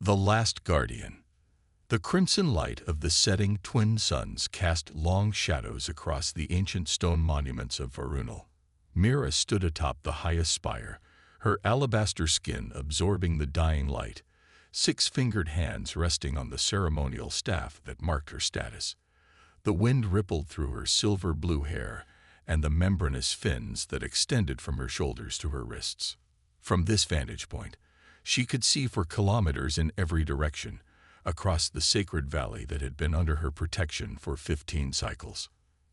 The Last Guardian. The crimson light of the setting twin suns cast long shadows across the ancient stone monuments of Varunal. Mira stood atop the highest spire, her alabaster skin absorbing the dying light, six-fingered hands resting on the ceremonial staff that marked her status. The wind rippled through her silver-blue hair and the membranous fins that extended from her shoulders to her wrists. From this vantage point, she could see for kilometers in every direction, across the sacred valley that had been under her protection for 15 cycles.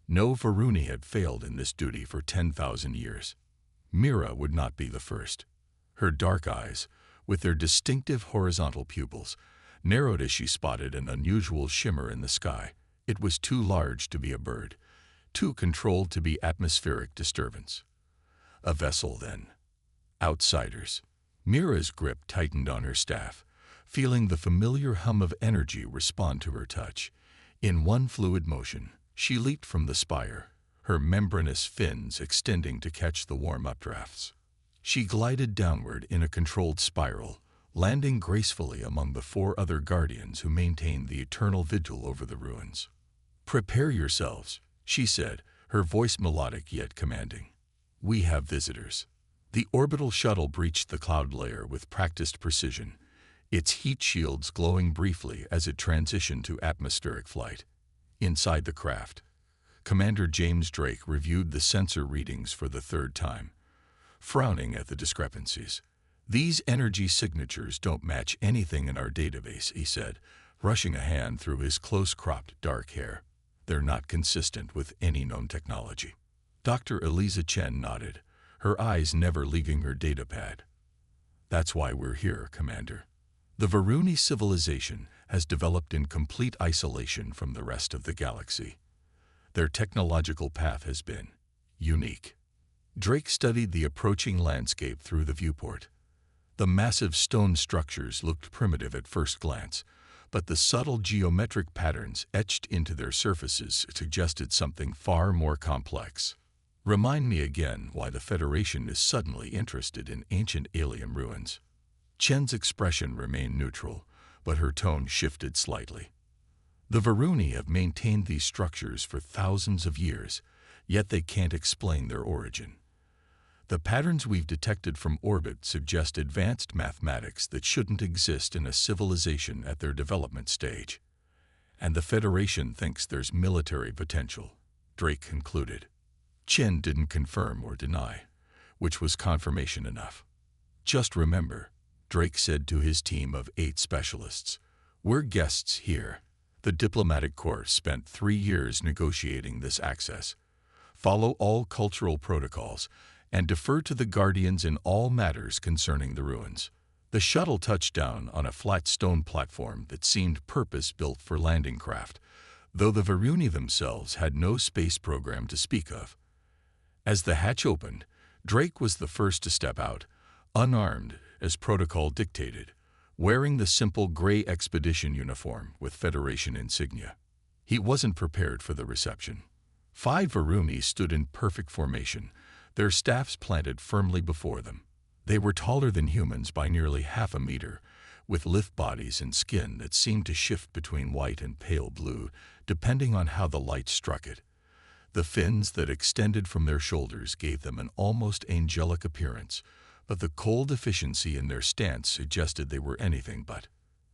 No Varuni had failed in this duty for 10,000 years. Mira would not be the first. Her dark eyes, with their distinctive horizontal pupils, narrowed as she spotted an unusual shimmer in the sky. It was too large to be a bird, too controlled to be atmospheric disturbance. A vessel, then. Outsiders. Mira's grip tightened on her staff, feeling the familiar hum of energy respond to her touch. In one fluid motion, she leaped from the spire, her membranous fins extending to catch the warm updrafts. She glided downward in a controlled spiral, landing gracefully among the 4 other guardians who maintained the eternal vigil over the ruins. "Prepare yourselves," she said, her voice melodic yet commanding. "We have visitors." The orbital shuttle breached the cloud layer with practiced precision, its heat shields glowing briefly as it transitioned to atmospheric flight. Inside the craft, Commander James Drake reviewed the sensor readings for the 3rd time, frowning at the discrepancies. "These energy signatures don't match anything in our database," he said, rushing a hand through his close-cropped dark hair. "They're not consistent with any known technology." Dr. Eliza Chen nodded, her eyes never leaving her datapad. "That's why we're here, Commander. The Varuni civilization has developed in complete isolation from the rest of the galaxy. Their technological path has been unique." Drake studied the approaching landscape through the viewport. The massive stone structures looked primitive at first glance, but the subtle geometric patterns etched into their surfaces suggested something far more complex. "Remind me again why the Federation is suddenly interested in ancient alien ruins." Chen's expression remained neutral, but her tone shifted slightly. "The Varuni have maintained these structures for thousands of years, yet they can't explain their origin. The patterns we've detected from orbit suggest advanced mathematics that shouldn't exist in a civilization at their development stage. And the Federation thinks there's military potential," Drake concluded. Chen didn't confirm or deny, which was confirmation enough. "Just remember," Drake said to his team of 8 specialists, "we're guests here. The diplomatic corps spent 3 years negotiating this access. Follow all cultural protocols and defer to the Guardians in all matters concerning the ruins." The shuttle touched down on a flat stone platform that seemed purpose-built for landing craft, though the Varuni themselves had no space program to speak of. As the hatch opened, Drake was the first to step out, unarmed as protocol dictated, wearing the simple gray expedition uniform with Federation insignia. He wasn't prepared for the reception. 5 Varuni stood in perfect formation, their staffs planted firmly before them. They were taller than humans by nearly half a meter, with lithe bodies and skin that seemed to shift between white and pale blue, depending on how the light struck it. The fins that extended from their shoulders gave them an almost angelic appearance, but the cold efficiency in their stance suggested they were anything but.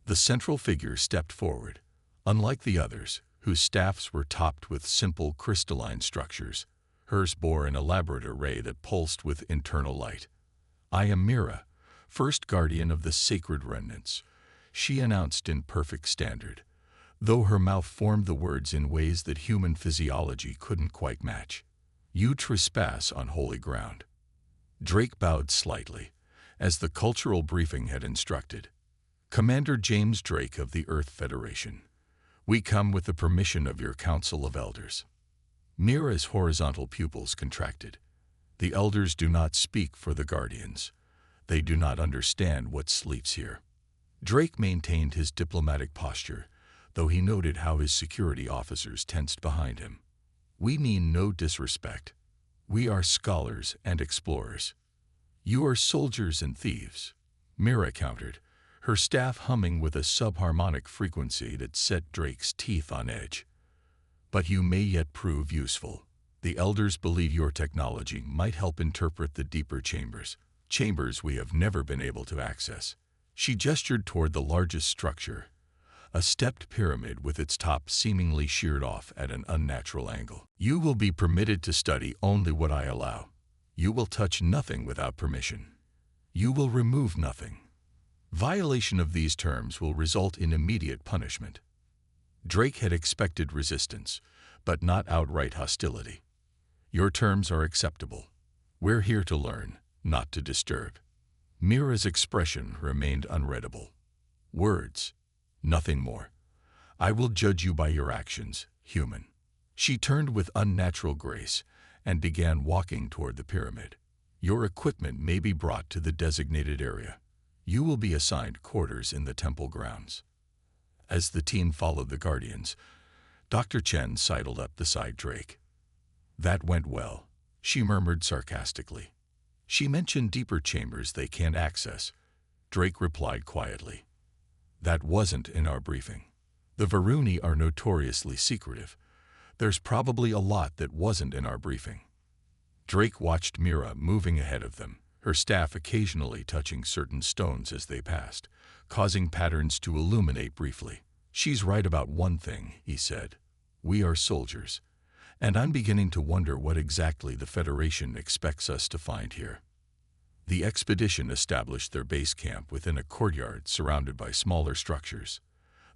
The central figure stepped forward. Unlike the others, whose staffs were topped with simple crystalline structures, hers bore an elaborate array that pulsed with internal light. "I am Mira, first guardian of the sacred remnants," she announced in perfect standard, though her mouth formed the words in ways that human physiology couldn't quite match. "You trespass on holy ground." Drake bowed slightly, as the cultural briefing had instructed. "Commander James Drake of the Earth Federation, we come with the permission of your Council of Elders." Mira's horizontal pupils contracted. "The Elders do not speak for the Guardians. They do not understand what sleeps here." Drake maintained his diplomatic posture, though he noted how his security officers tensed behind him. "We mean no disrespect. We are scholars and explorers. You are soldiers and thieves," Mira countered, her staff humming with a subharmonic frequency that set Drake's teeth on edge. "But you may yet prove useful. The Elders believe your technology might help interpret the deeper chambers we have never been able to access." She gestured toward the largest structure, a stepped pyramid with its top seemingly sheared off at an unnatural angle. "You will be permitted to study only what I allow. You will touch nothing without permission. You will remove nothing. Violation of these terms will result in immediate punishment." Drake had expected resistance, but not outright hostility. "Your terms are acceptable. We're here to learn, not to disturb." Mira's expression remained unreadable. Words, nothing more. "I will judge you by your actions, human." She turned with unnatural grace and began walking toward the pyramid. "Your equipment may be brought to the designated area. You will be assigned quarters in the temple grounds." As the team followed the Guardians, Dr. Chen sidled up beside Drake. "That went well," she murmured sarcastically. "She mentioned deeper chambers they can't access." Drake replied quietly. "That wasn't in our briefing. The Varuni are notoriously secretive. There's probably a lot that wasn't in our briefing." Drake watched Mira moving ahead of them, her staff occasionally touching certain stones as they passed, causing patterns to illuminate briefly. "She's right about one thing," he said. "We are soldiers, and I'm beginning to wonder what exactly the Federation expects us to find here." The expedition established their base camp within a courtyard surrounded by smaller structures.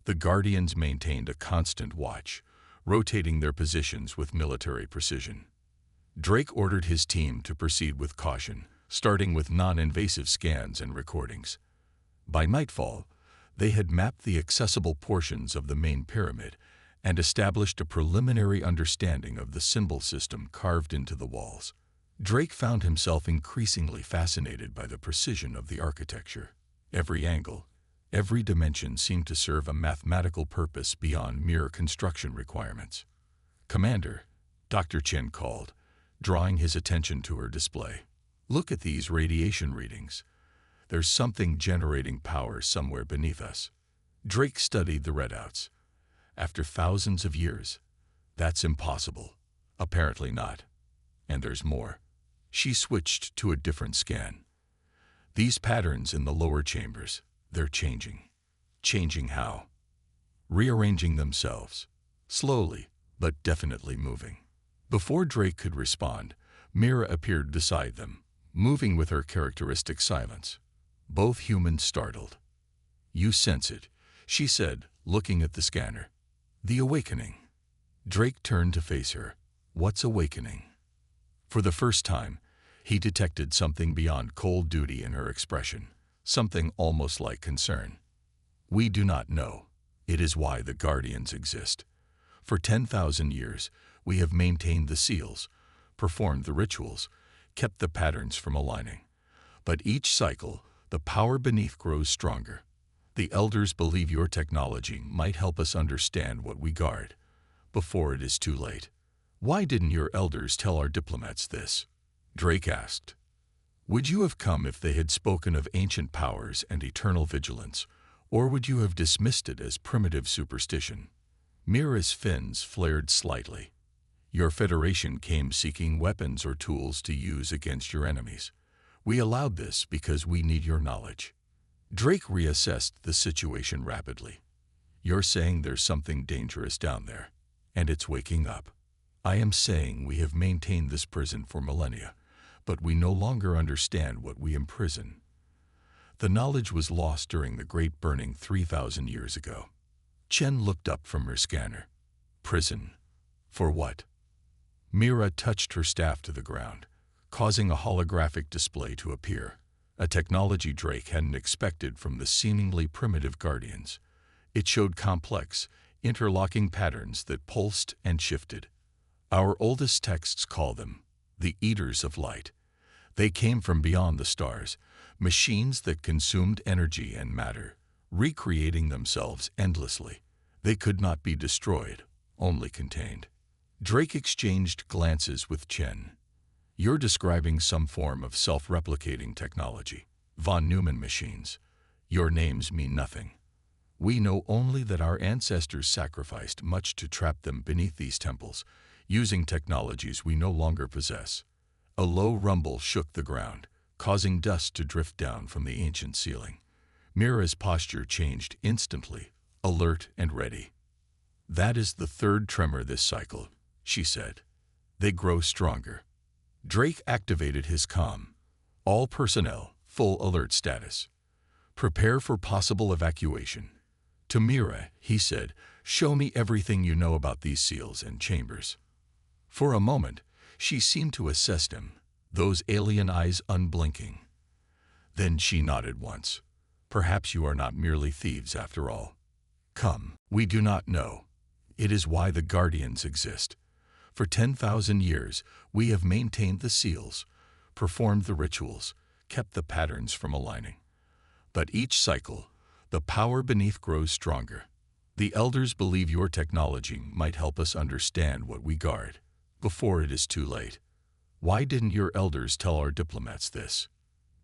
The Guardians maintained a constant watch, rotating their positions with military precision. Drake ordered his team to proceed with caution, starting with non-invasive scans and recordings. By nightfall, they had mapped the accessible portions of the main pyramid and established a preliminary understanding of the symbol system carved into the walls. Drake found himself increasingly fascinated by the precision of the architecture. Every angle, every dimension seemed to serve a mathematical purpose beyond mere construction requirements. "Commander," Dr. Chen called, drawing his attention to her display. "Look at these radiation readings. There's something generating power somewhere beneath us." Drake studied the readouts. "After thousands of years, that's impossible." "Apparently not. And there's more." She switched to a different scan. "These patterns in the lower chambers, they're changing." "Changing how?" "Rearranging themselves. Slowly, but definitely moving." Before Drake could respond, Mira appeared beside them, moving with her characteristic silence. Both humans startled. "You sense it," she said, looking at the scanner. "The awakening." Drake turned to face her. "What's awakening?" For the first time, he detected something beyond cold duty in her expression, something almost like concern. "We do not know. It is why the Guardians exist. For 10,000 years, we have maintained the seals, performed the rituals, kept the patterns from aligning. But each cycle, the power beneath grows stronger. The Elders believe your technology might help us understand what we guard, before it is too late." "Why didn't your Elders tell our diplomats this?" Drake asked. "Would you have come if they had spoken of ancient powers and eternal vigilance, or would you have dismissed it as primitive superstition?" Mira's fins flared slightly. "Your Federation came seeking weapons or tools to use against your enemies. We allowed this because we need your knowledge." Drake reassessed the situation rapidly. "You're saying there's something dangerous down there, and it's waking up. I am saying we have maintained this prison for millennia, but we no longer understand what we imprison. The knowledge was lost during the Great Burning 3,000 years ago." Chen looked up from her scanner. "Prison? For what?" Mira touched her staff to the ground, causing a holographic display to appear, a technology Drake hadn't expected from the seemingly primitive Guardians. It showed complex, interlocking patterns that pulsed and shifted. "Our oldest texts call them the Eaters of Light. They came from beyond the stars, machines that consumed energy and matter, recreating themselves endlessly. They could not be destroyed, only contained." Drake exchanged glances with Chen. "You're describing some form of self-replicating technology. Von Neumann machines. Your names mean nothing. We know only that our ancestors sacrificed much to trap them beneath these temples, using technologies we no longer possess. A low rumble shook the ground, causing dust to drift down from the ancient ceiling. Mira's posture changed instantly, alert and ready. That is the third tremor this cycle, she said. They grow stronger. Drake activated his comm. All personnel, full alert status. Prepare for possible evacuation. To Mira, he said, show me everything you know about these seals and chambers. For a moment, she seemed to assess him, those alien eyes unblinking. Then she nodded once. Perhaps you are not merely thieves after all. Come, we do not know. It is why the Guardians exist. For 10,000 years, we have maintained the seals, performed the rituals, kept the patterns from aligning. But each cycle, the power beneath grows stronger. The elders believe your technology might help us understand what we guard, before it is too late. Why didn't your elders tell our diplomats this?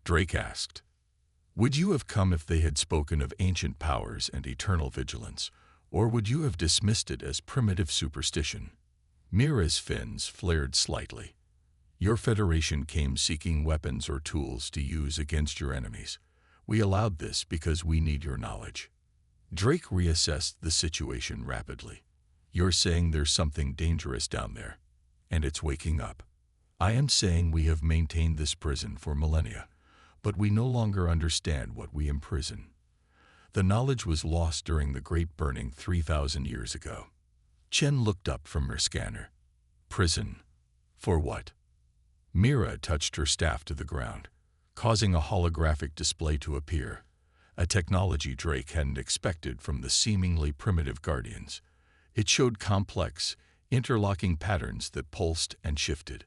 Drake asked. Would you have come if they had spoken of ancient powers and eternal vigilance, or would you have dismissed it as primitive superstition? Mira's fins flared slightly. Your Federation came seeking weapons or tools to use against your enemies. We allowed this because we need your knowledge. Drake reassessed the situation rapidly. You're saying there's something dangerous down there, and it's waking up. I am saying we have maintained this prison for millennia, but we no longer understand what we imprison. The knowledge was lost during the Great Burning 3,000 years ago. Chen looked up from her scanner. Prison? For what? Mira touched her staff to the ground, causing a holographic display to appear, a technology Drake hadn't expected from the seemingly primitive Guardians. It showed complex, interlocking patterns that pulsed and shifted.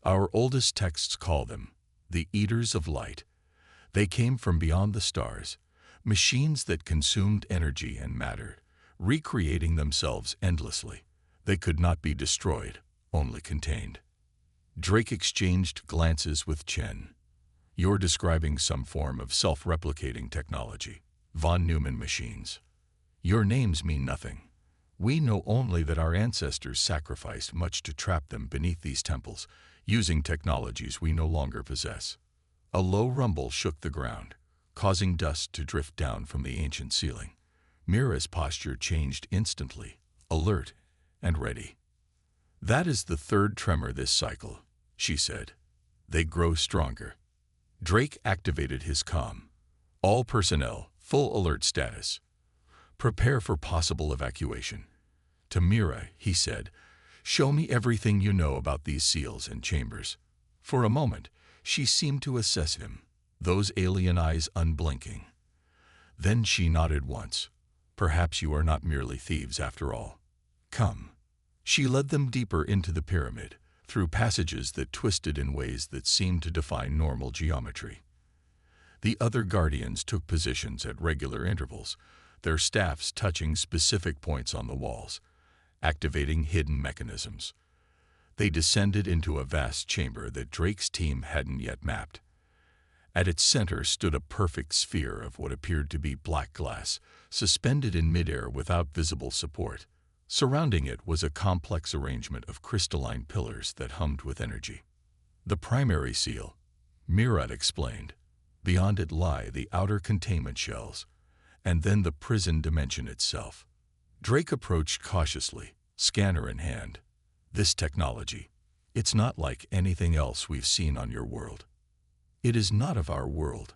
Our oldest texts call them the Eaters of Light. They came from beyond the stars, machines that consumed energy and matter, recreating themselves endlessly. They could not be destroyed, only contained. Drake exchanged glances with Chen. You're describing some form of self-replicating technology, von Neumann machines. Your names mean nothing. We know only that our ancestors sacrificed much to trap them beneath these temples, using technologies we no longer possess. A low rumble shook the ground, causing dust to drift down from the ancient ceiling. Mira's posture changed instantly, alert and ready. That is the third tremor this cycle, she said. They grow stronger. Drake activated his comm. All personnel, full alert status. Prepare for possible evacuation. To Mira, he said, show me everything you know about these seals and chambers. For a moment, she seemed to assess him, those alien eyes unblinking. Then she nodded once. Perhaps you are not merely thieves after all. Come. She led them deeper into the pyramid, through passages that twisted in ways that seemed to defy normal geometry. The other Guardians took positions at regular intervals, their staffs touching specific points on the walls, activating hidden mechanisms. They descended into a vast chamber that Drake's team hadn't yet mapped. At its center stood a perfect sphere of what appeared to be black glass, suspended in midair without visible support. Surrounding it was a complex arrangement of crystalline pillars that hummed with energy. The primary seal, Mira explained. Beyond it lie the outer containment shells, and then the prison dimension itself. Drake approached cautiously, scanner in hand. This technology, it's not like anything else we've seen on your world. It is not of our world,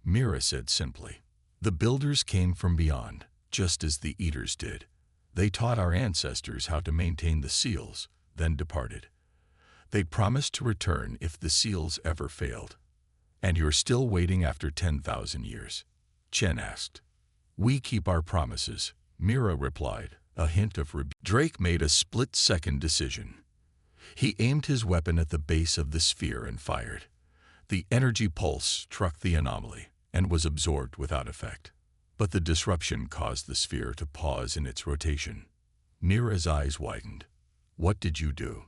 Mira said simply. The builders came from beyond, just as the Eaters did. They taught our ancestors how to maintain the seals, then departed. They promised to return if the seals ever failed. And you're still waiting after 10,000 years? Chen asked. We keep our promises, Mira replied, a hint of rebuke. Drake made a split-second decision. He aimed his weapon at the base of the sphere and fired. The energy pulse struck the anomaly and was absorbed without effect. But the disruption caused the sphere to pause in its rotation. Mira's eyes widened. What did you do?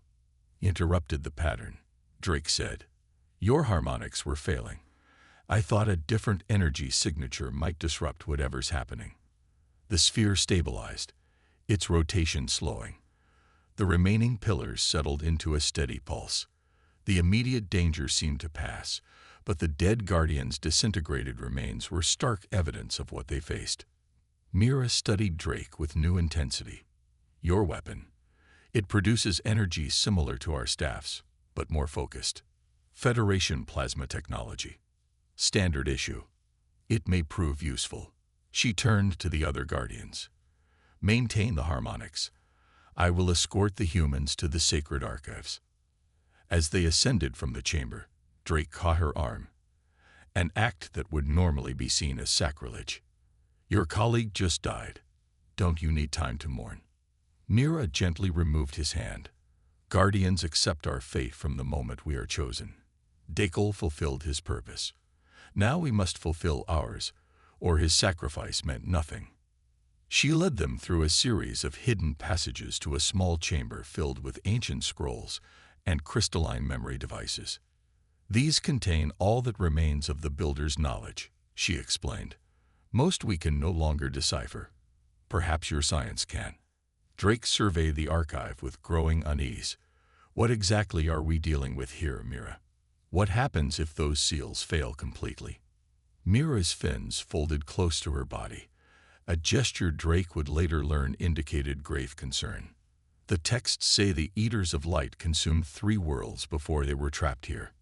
Interrupted the pattern, Drake said. Your harmonics were failing. I thought a different energy signature might disrupt whatever's happening. The sphere stabilized, its rotation slowing. The remaining pillars settled into a steady pulse. The immediate danger seemed to pass, but the dead Guardian's disintegrated remains were stark evidence of what they faced. Mira studied Drake with new intensity. Your weapon. It produces energy similar to our staff's, but more focused. Federation plasma technology. Standard issue. It may prove useful. She turned to the other Guardians. Maintain the harmonics. I will escort the humans to the sacred archives. As they ascended from the chamber, Drake caught her arm, an act that would normally be seen as sacrilege. Your colleague just died. Don't you need time to mourn? Mira gently removed his hand. Guardians accept our fate from the moment we are chosen. Dekol fulfilled his purpose. Now we must fulfill ours, or his sacrifice meant nothing. She led them through a series of hidden passages to a small chamber filled with ancient scrolls and crystalline memory devices. These contain all that remains of the Builder's knowledge, she explained. Most we can no longer decipher. Perhaps your science can. Drake surveyed the archive with growing unease. What exactly are we dealing with here, Mira? What happens if those seals fail completely? Mira's fins folded close to her body, a gesture Drake would later learn indicated grave concern. The texts say the Eaters of Light consumed 3 worlds before they were trapped here.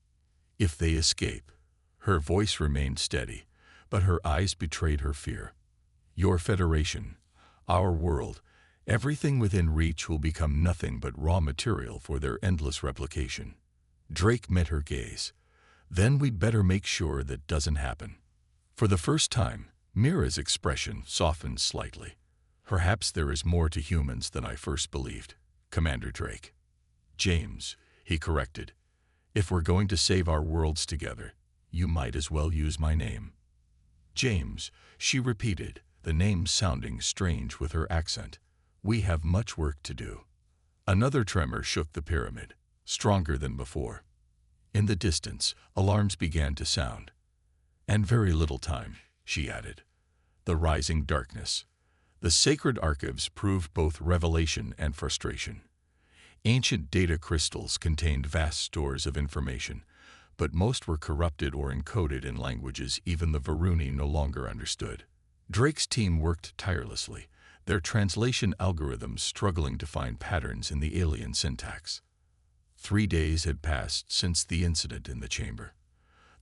If they escape, her voice remained steady, but her eyes betrayed her fear. Your Federation, our world, everything within reach will become nothing but raw material for their endless replication. Drake met her gaze. Then we'd better make sure that doesn't happen. For the first time, Mira's expression softened slightly. Perhaps there is more to humans than I first believed, Commander Drake. James, he corrected. If we're going to save our worlds together, you might as well use my name. James, she repeated, the name sounding strange with her accent. We have much work to do. Another tremor shook the pyramid, stronger than before. In the distance, alarms began to sound. And very little time, she added. The rising darkness. The sacred archives proved both revelation and frustration. Ancient data crystals contained vast stores of information, but most were corrupted or encoded in languages even the Varuni no longer understood. Drake's team worked tirelessly, their translation algorithms struggling to find patterns in the alien syntax. 3 days had passed since the incident in the chamber.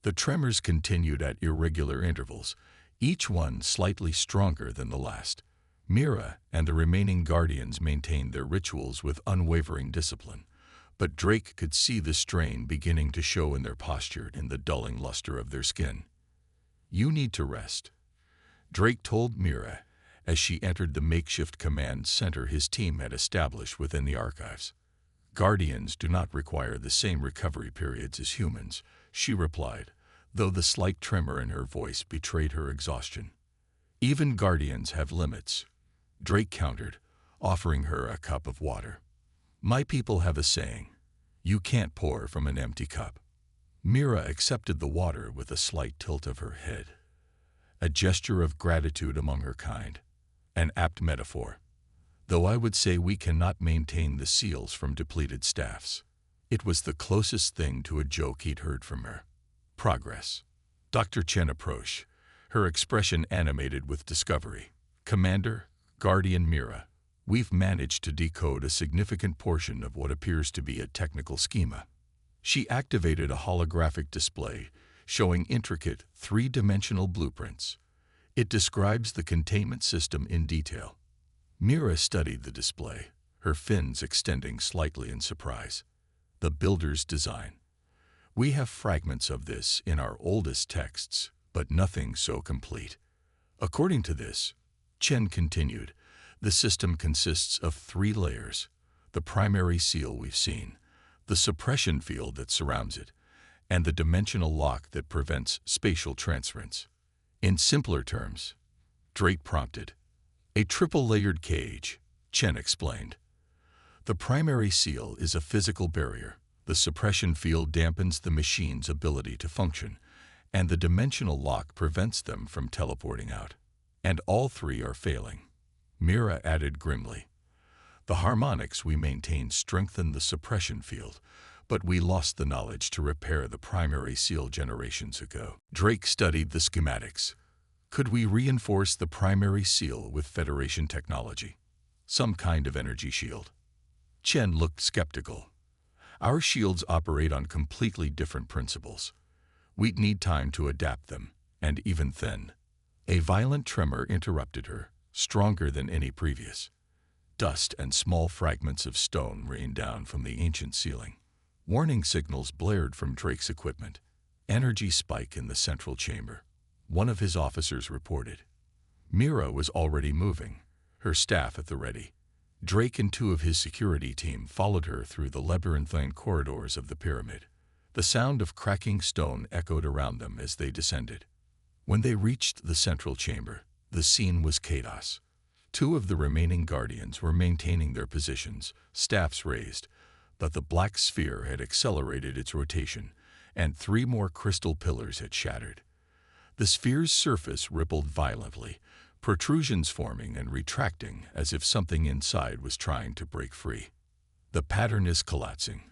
The tremors continued at irregular intervals, each one slightly stronger than the last. Mira and the remaining Guardians maintained their rituals with unwavering discipline, but Drake could see the strain beginning to show in their posture and the dulling luster of their skin. You need to rest, Drake told Mira as she entered the makeshift command center his team had established within the archives. Guardians do not require the same recovery periods as humans, she replied, though the slight tremor in her voice betrayed her exhaustion. Even Guardians have limits, Drake countered, offering her a cup of water. My people have a saying, you can't pour from an empty cup. Mira accepted the water with a slight tilt of her head, a gesture of gratitude among her kind, an apt metaphor. Though I would say we cannot maintain the seals from depleted staffs. It was the closest thing to a joke he'd heard from her. Progress. Dr. Chen approached, her expression animated with discovery. Commander, Guardian Mira, we've managed to decode a significant portion of what appears to be a technical schema. She activated a holographic display showing intricate 3-dimensional blueprints. It describes the containment system in detail. Mira studied the display, her fins extending slightly in surprise. The Builder's design. We have fragments of this in our oldest texts, but nothing so complete. According to this, Chen continued, the system consists of 3 layers. The primary seal we've seen, the suppression field that surrounds it, and the dimensional lock that prevents spatial transference. In simpler terms, Drake prompted. A triple-layered cage, Chen explained. The primary seal is a physical barrier. The suppression field dampens the machine's ability to function, and the dimensional lock prevents them from teleporting out. And all three are failing. Mira added grimly. The harmonics we maintained strengthened the suppression field, but we lost the knowledge to repair the primary seal generations ago. Drake studied the schematics. Could we reinforce the primary seal with Federation technology? Some kind of energy shield? Chen looked skeptical. Our shields operate on completely different principles. We'd need time to adapt them, and even then. A violent tremor interrupted her, stronger than any previous. Dust and small fragments of stone rained down from the ancient ceiling. Warning signals blared from Drake's equipment. Energy spike in the central chamber. One of his officers reported. Mira was already moving, her staff at the ready. Drake and two of his security team followed her through the labyrinthine corridors of the pyramid. The sound of cracking stone echoed around them as they descended. When they reached the central chamber, the scene was chaos. Two of the remaining guardians were maintaining their positions, staffs raised, but the black sphere had accelerated its rotation, and three more crystal pillars had shattered. The sphere's surface rippled violently, protrusions forming and retracting as if something inside was trying to break free. The pattern is collapsing.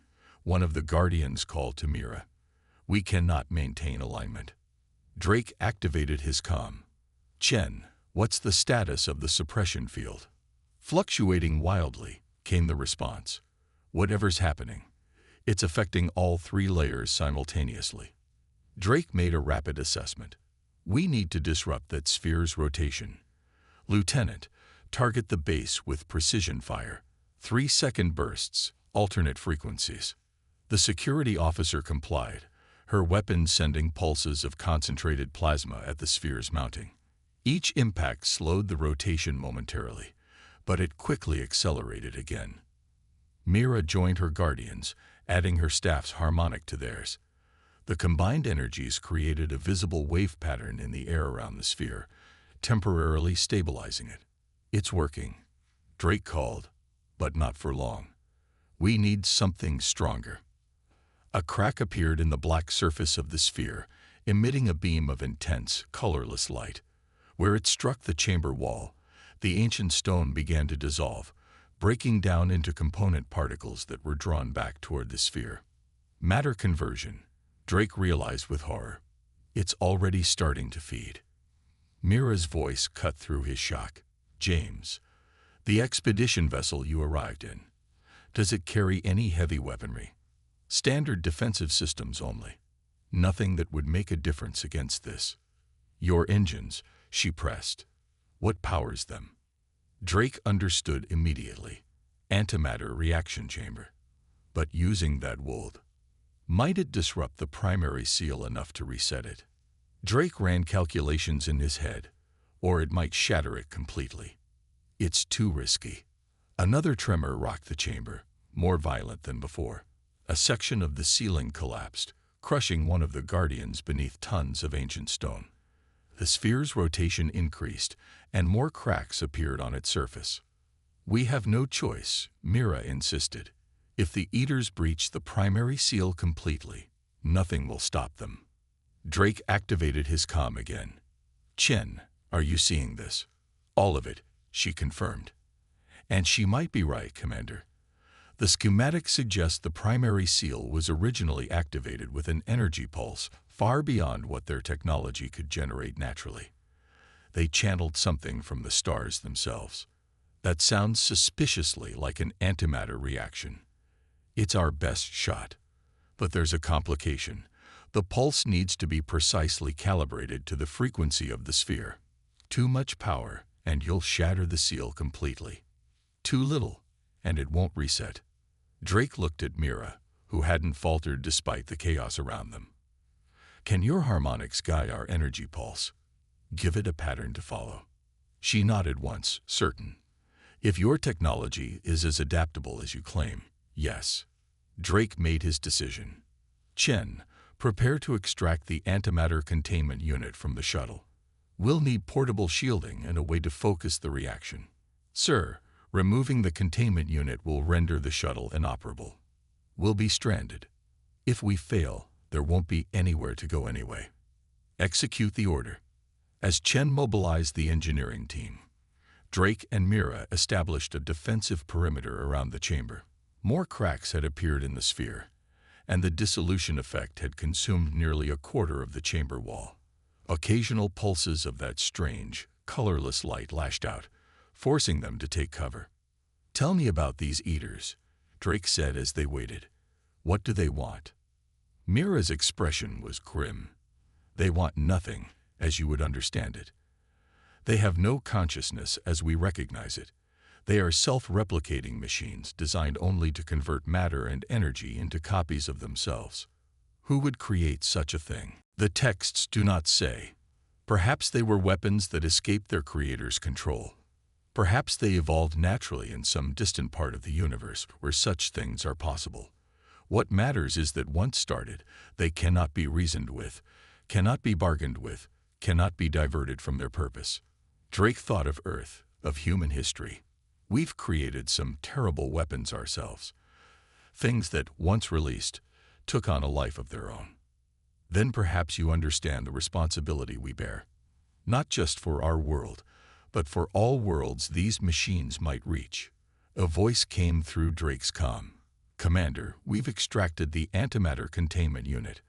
One of the guardians called to Mira. We cannot maintain alignment. Drake activated his comm. Chen, what's the status of the suppression field? Fluctuating wildly, came the response. Whatever's happening, it's affecting all three layers simultaneously. Drake made a rapid assessment. We need to disrupt that sphere's rotation. Lieutenant, target the base with precision fire. 3-second bursts, alternate frequencies. The security officer complied, her weapon sending pulses of concentrated plasma at the sphere's mounting. Each impact slowed the rotation momentarily, but it quickly accelerated again. Mira joined her guardians, adding her staff's harmonic to theirs. The combined energies created a visible wave pattern in the air around the sphere, temporarily stabilizing it. It's working, Drake called, but not for long. We need something stronger. A crack appeared in the black surface of the sphere, emitting a beam of intense, colorless light. Where it struck the chamber wall, the ancient stone began to dissolve, breaking down into component particles that were drawn back toward the sphere. Matter conversion, Drake realized with horror. It's already starting to feed. Mira's voice cut through his shock. James, the expedition vessel you arrived in, does it carry any heavy weaponry? Standard defensive systems only. Nothing that would make a difference against this. Your engines, she pressed. What powers them? Drake understood immediately. Antimatter reaction chamber. But using that wold, might it disrupt the primary seal enough to reset it? Drake ran calculations in his head, or it might shatter it completely. It's too risky. Another tremor rocked the chamber, more violent than before. A section of the ceiling collapsed, crushing one of the guardians beneath tons of ancient stone. The sphere's rotation increased, and more cracks appeared on its surface. We have no choice, Mira insisted. If the Eaters breach the primary seal completely, nothing will stop them. Drake activated his comm again. Chen, are you seeing this? All of it, she confirmed. And she might be right, Commander. The schematic suggests the primary seal was originally activated with an energy pulse far beyond what their technology could generate naturally. They channeled something from the stars themselves. That sounds suspiciously like an antimatter reaction. It's our best shot. But there's a complication. The pulse needs to be precisely calibrated to the frequency of the sphere. Too much power, and you'll shatter the seal completely. Too little, and it won't reset. Drake looked at Mira, who hadn't faltered despite the chaos around them. Can your harmonics guide our energy pulse? Give it a pattern to follow. She nodded once, certain. If your technology is as adaptable as you claim, yes. Drake made his decision. Chen, prepare to extract the antimatter containment unit from the shuttle. We'll need portable shielding and a way to focus the reaction. Sir, removing the containment unit will render the shuttle inoperable. We'll be stranded. If we fail, there won't be anywhere to go anyway. Execute the order. As Chen mobilized the engineering team, Drake and Mira established a defensive perimeter around the chamber. More cracks had appeared in the sphere, and the dissolution effect had consumed nearly a quarter of the chamber wall. Occasional pulses of that strange, colorless light lashed out, forcing them to take cover. "Tell me about these eaters," Drake said as they waited. "What do they want?" Mira's expression was grim. "They want nothing, as you would understand it. They have no consciousness as we recognize it. They are self-replicating machines designed only to convert matter and energy into copies of themselves. Who would create such a thing? The texts do not say. Perhaps they were weapons that escaped their creator's control. Perhaps they evolved naturally in some distant part of the universe where such things are possible. What matters is that once started, they cannot be reasoned with, cannot be bargained with, cannot be diverted from their purpose." Drake thought of Earth, of human history. We've created some terrible weapons ourselves. Things that, once released, took on a life of their own. Then perhaps you understand the responsibility we bear. Not just for our world, but for all worlds these machines might reach. A voice came through Drake's comm. "Commander, we've extracted the antimatter containment unit.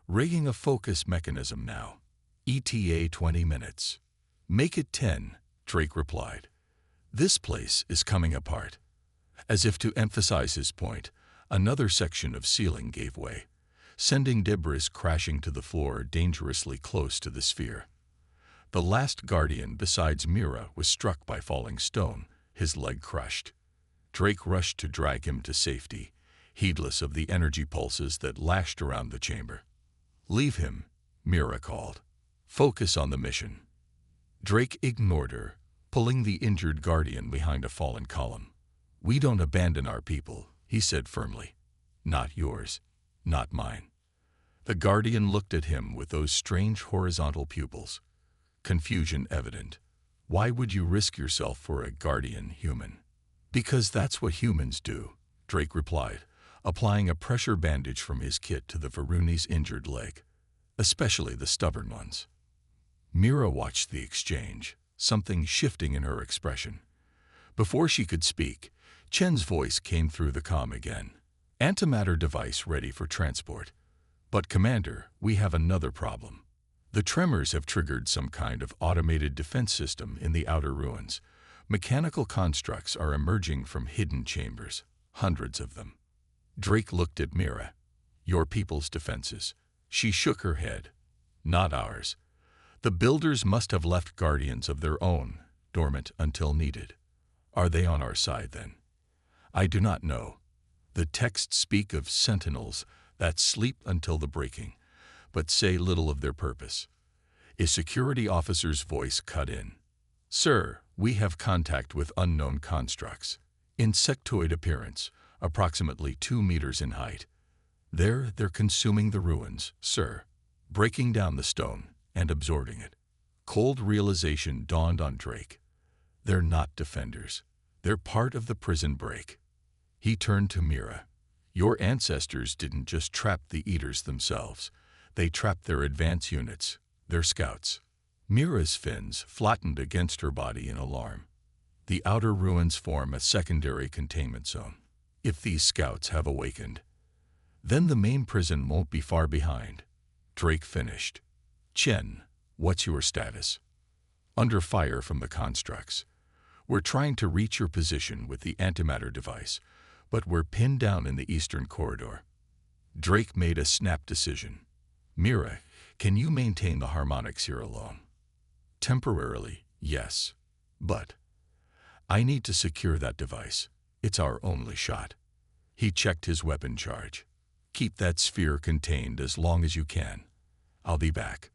Rigging a focus mechanism now. ETA 20 minutes. Make it 10, Drake replied. "This place is coming apart." As if to emphasize his point, another section of ceiling gave way, sending debris crashing to the floor dangerously close to the sphere. The last guardian besides Mira was struck by falling stone, his leg crushed. Drake rushed to drag him to safety, heedless of the energy pulses that lashed around the chamber. "Leave him," Mira called. "Focus on the mission." Drake ignored her, pulling the injured guardian behind a fallen column. "We don't abandon our people," he said firmly. "Not yours, not mine." The guardian looked at him with those strange horizontal pupils, confusion evident. "Why would you risk yourself for a guardian human?" "Because that's what humans do," Drake replied, applying a pressure bandage from his kit to the Varuni's injured leg, especially the stubborn ones. Mira watched the exchange, something shifting in her expression. Before she could speak, Chen's voice came through the comm again. "Antimatter device ready for transport. But Commander, we have another problem. The tremors have triggered some kind of automated defense system in the outer ruins. Mechanical constructs are emerging from hidden chambers, hundreds of them." Drake looked at Mira. "Your people's defenses." She shook her head. "Not ours. The builders must have left guardians of their own, dormant until needed. Are they on our side then? I do not know. The texts speak of sentinels that sleep until the breaking, but say little of their purpose." A security officer's voice cut in. "Sir, we have contact with unknown constructs. Insectoid appearance, approximately 2 meters in height. They're consuming the ruins, sir, breaking down the stone and absorbing it." Cold realization dawned on Drake. They're not defenders. They're part of the prison break. He turned to Mira. "Your ancestors didn't just trap the Eaters themselves. They trapped their advance units, their scouts." Mira's fins flattened against her body in alarm. "The outer ruins form a secondary containment zone. If these scouts have awakened, then the main prison won't be far behind." Drake finished. "Chen, what's your status?" "Under fire from the constructs. We're trying to reach your position with the antimatter device, but we're pinned down in the eastern corridor." Drake made a snap decision. "Mira, can you maintain the harmonics here alone?" "Temporarily, yes. But I need to secure that device. It's our only shot." He checked his weapon charge. "Keep that sphere contained as long as you can. I'll be back."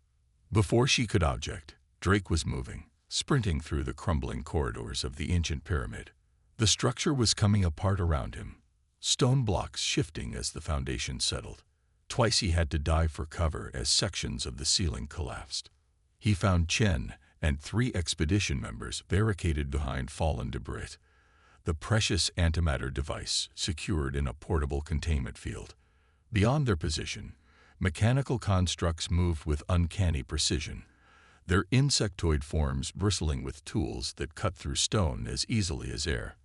Before she could object, Drake was moving, sprinting through the crumbling corridors of the ancient pyramid. The structure was coming apart around him, stone blocks shifting as the foundation settled. Twice he had to dive for cover as sections of the ceiling collapsed. He found Chen and 3 expedition members barricaded behind fallen debris, the precious antimatter device secured in a portable containment field. Beyond their position, Mechanical constructs moved with uncanny precision, their insectoid forms bristling with tools that cut through stone as easily as air.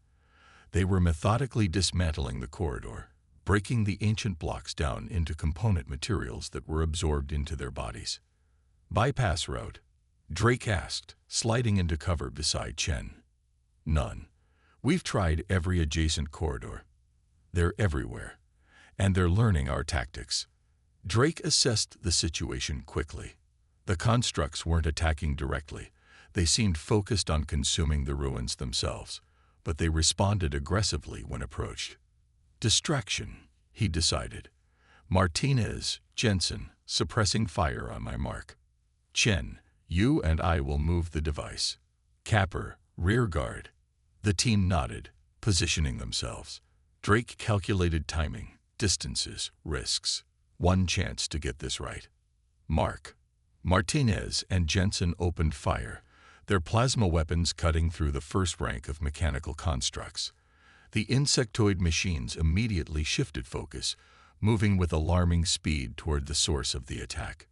They were methodically dismantling the corridor, breaking the ancient blocks down into component materials that were absorbed into their bodies. "Bypass route?" Drake asked, sliding into cover beside Chen. "None. We've tried every adjacent corridor. They're everywhere, and they're learning our tactics." Drake assessed the situation quickly. The constructs weren't attacking directly. They seemed focused on consuming the ruins themselves, but they responded aggressively when approached. "Distraction," he decided. "Martinez, Jensen, suppressing fire on my mark. Chen, you and I will move the device. Capper, rear guard." The team nodded, positioning themselves. Drake calculated timing, distances, risks. One chance to get this right. Mark. Martinez and Jensen opened fire, their plasma weapons cutting through the first rank of mechanical constructs. The insectoid machines immediately shifted focus, moving with alarming speed toward the source of the attack.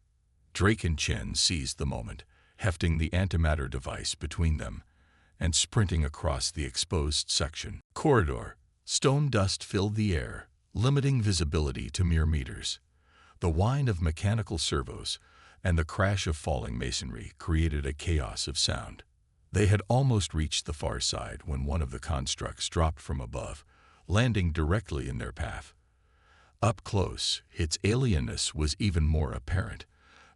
Drake and Chen seized the moment, hefting the antimatter device between them and sprinting across the exposed section. Corridor. Stone dust filled the air, limiting visibility to mere meters. The whine of mechanical servos and the crash of falling masonry created a chaos of sound. They had almost reached the far side when one of the constructs dropped from above, landing directly in their path. Up close, its alienness was even more apparent.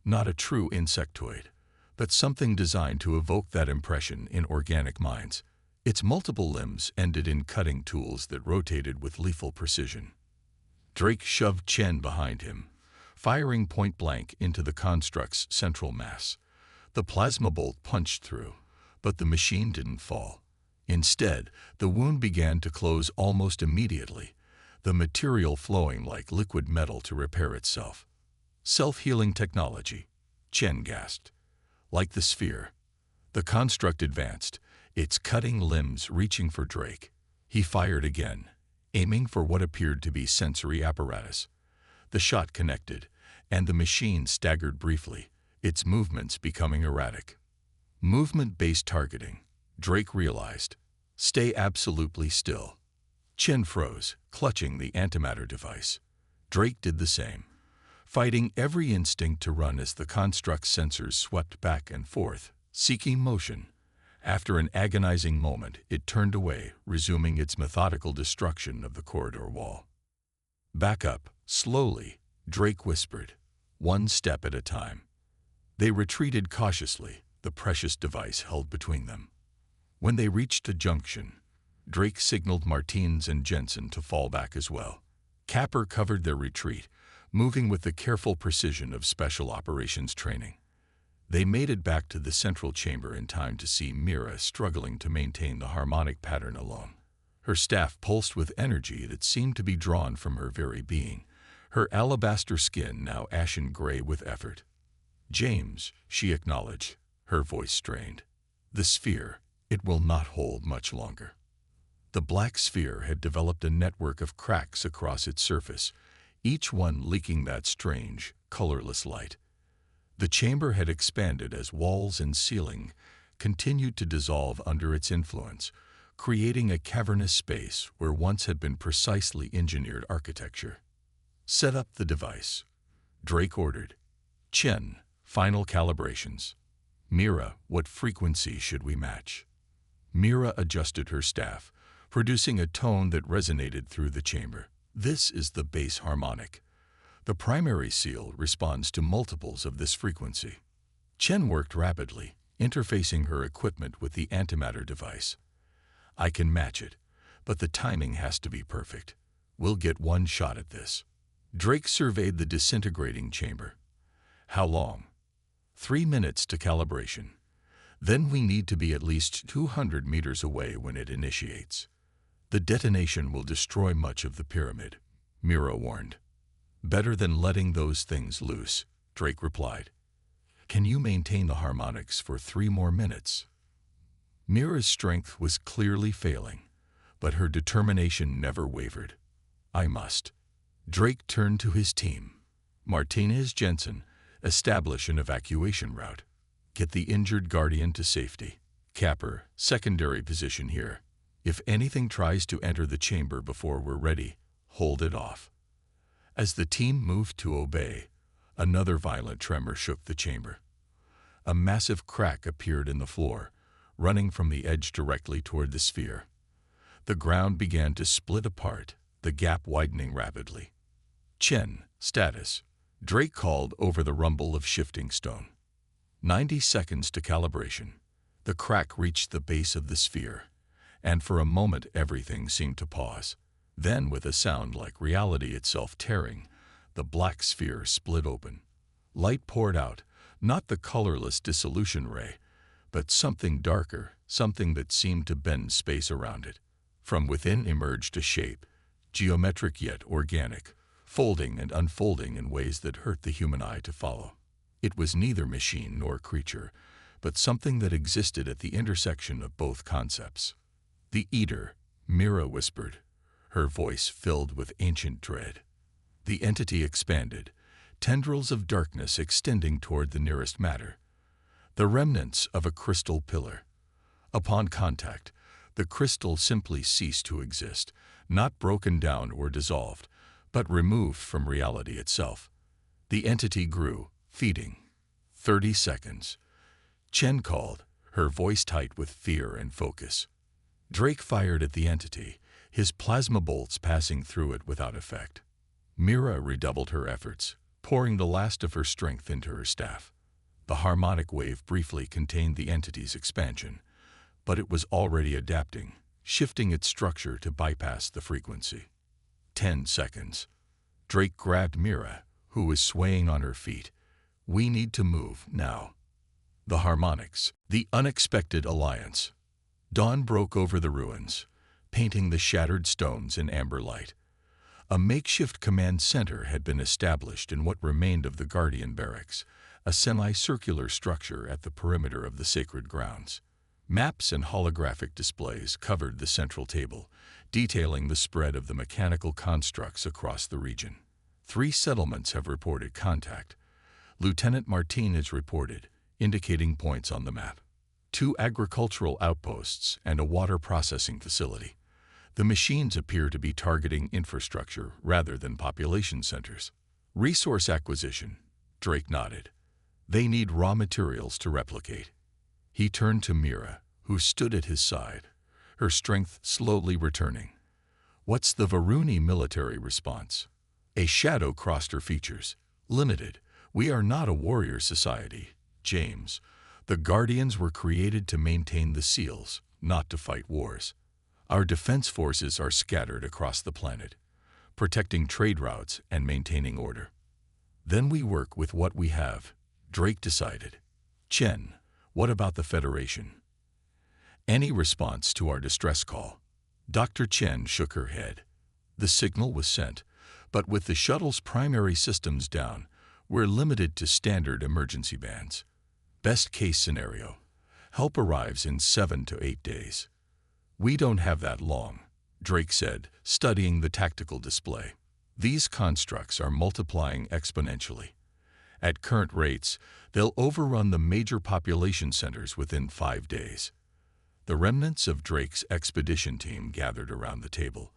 Not a true insectoid, but something designed to evoke that impression in organic minds. Its multiple limbs ended in cutting tools that rotated with lethal precision. Drake shoved Chen behind him, firing point-blank into the construct's central mass. The plasma bolt punched through, but the machine didn't fall. Instead, the wound began to close almost immediately, the material flowing like liquid metal to repair itself. "Self-healing technology," Chen gasped. Like the sphere, the construct advanced, its cutting limbs reaching for Drake. He fired again, aiming for what appeared to be sensory apparatus. The shot connected, and the machine staggered briefly, its movements becoming erratic. Movement-based targeting, Drake realized. Stay absolutely still. Chen froze, clutching the antimatter device. Drake did the same, fighting every instinct to run as the construct's sensors swept back and forth, seeking motion. After an agonizing moment, it turned away, resuming its methodical destruction of the corridor wall. "Back up, slowly," Drake whispered, "one step at a time." They retreated cautiously, the precious device held between them. When they reached a junction, Drake signaled Martinez and Jensen to fall back as well. Capper covered their retreat, moving with the careful precision of special operations training. They made it back to the central chamber in time to see Mira struggling to maintain the harmonic pattern alone. Her staff pulsed with energy that seemed to be drawn from her very being, her alabaster skin now ashen gray with effort. "James," she acknowledged, her voice strained. "The sphere, it will not hold much longer." The black sphere had developed a network of cracks across its surface, each one leaking that strange, colorless light. The chamber had expanded as walls and ceiling continued to dissolve under its influence, creating a cavernous space where once had been precisely engineered architecture. "Set up the device," Drake ordered. "Chen, final calibrations." "Mira, what frequency should we match?" Mira adjusted her staff, producing a tone that resonated through the chamber. "This is the base harmonic. The primary seal responds to multiples of this frequency." Chen worked rapidly, interfacing her equipment with the antimatter device. "I can match it, but the timing has to be perfect. We'll get one shot at this." Drake surveyed the disintegrating chamber. "How long?" 3 minutes to calibration. Then we need to be at least 200 meters away when it initiates. "The detonation will destroy much of the pyramid," Mira warned. "Better than letting those things loose," Drake replied. "Can you maintain the harmonics for 3 more minutes?" Mira's strength was clearly failing, but her determination never wavered. "I must." Drake turned to his team. Martinez Jensen, establish an evacuation route. Get the injured Guardian to safety. Capper, secondary position here. If anything tries to enter the chamber before we're ready, hold it off. As the team moved to obey, another violent tremor shook the chamber. A massive crack appeared in the floor, running from the edge directly toward the sphere. The ground began to split apart, the gap widening rapidly. Chen, status. Drake called over the rumble of shifting stone. 90 seconds to calibration. The crack reached the base of the sphere, and for a moment everything seemed to pause. Then, with a sound like reality itself tearing, the black sphere split open. Light poured out, not the colorless dissolution ray, but something darker, something that seemed to bend space around it. From within emerged a shape, geometric yet organic, folding and unfolding in ways that hurt the human eye to follow. It was neither machine nor creature, but something that existed at the intersection of both concepts. "The Eater," Mira whispered, her voice filled with ancient dread. The entity expanded, tendrils of darkness extending toward the nearest matter. The remnants of a crystal pillar. Upon contact, the crystal simply ceased to exist, not broken down or dissolved, but removed from reality itself. The entity grew, feeding. 30 seconds. Chen called, her voice tight with fear and focus. Drake fired at the entity, his plasma bolts passing through it without effect. Mira redoubled her efforts, pouring the last of her strength into her staff. The harmonic wave briefly contained the entity's expansion, but it was already adapting, shifting its structure to bypass the frequency. 10 seconds. Drake grabbed Mira, who was swaying on her feet. "We need to move, now." The harmonics, the unexpected alliance. Dawn broke over the ruins, painting the shattered stones in amber light. A makeshift command center had been established in what remained of the Guardian barracks, a semicircular structure at the perimeter of the sacred grounds. Maps and holographic displays covered the central table, detailing the spread of the mechanical constructs across the region. 3 settlements have reported contact. Lieutenant Martinez reported, indicating points on the map. 2 agricultural outposts and a water processing facility. The machines appear to be targeting infrastructure rather than population centers. Resource acquisition, Drake nodded. They need raw materials to replicate. He turned to Mira, who stood at his side, her strength slowly returning. "What's the Varuni military response?" A shadow crossed her features. "Limited. We are not a warrior society, James. The Guardians were created to maintain the seals, not to fight wars. Our defense forces are scattered across the planet, protecting trade routes and maintaining order. Then we work with what we have," Drake decided. "Chen, what about the Federation? Any response to our distress call?" Dr. Chen shook her head. "The signal was sent, but with the shuttle's primary systems down, we're limited to standard emergency bands. Best case scenario, help arrives in 7 to 8 days. We don't have that long," Drake said, studying the tactical display. "These constructs are multiplying exponentially. At current rates, they'll overrun the major population centers within 5 days." The remnants of Drake's expedition team gathered around the table.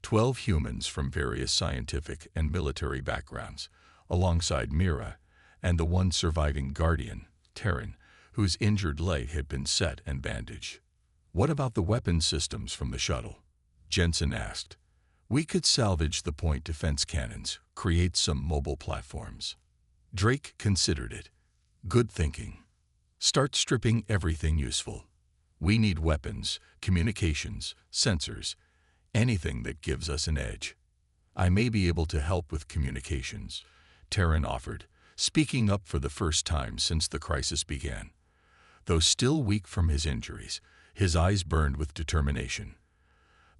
12 humans from various scientific and military backgrounds, alongside Mira and the one surviving Guardian, Terran, whose injured leg had been set and bandaged. "What about the weapon systems from the shuttle?" Jensen asked. "We could salvage the point defense cannons, create some mobile platforms." Drake considered it. "Good thinking. Start stripping everything useful. We need weapons, communications, sensors, anything that gives us an edge." "I may be able to help with communications," Terran offered, speaking up for the first time since the crisis began. Though still weak from his injuries, his eyes burned with determination.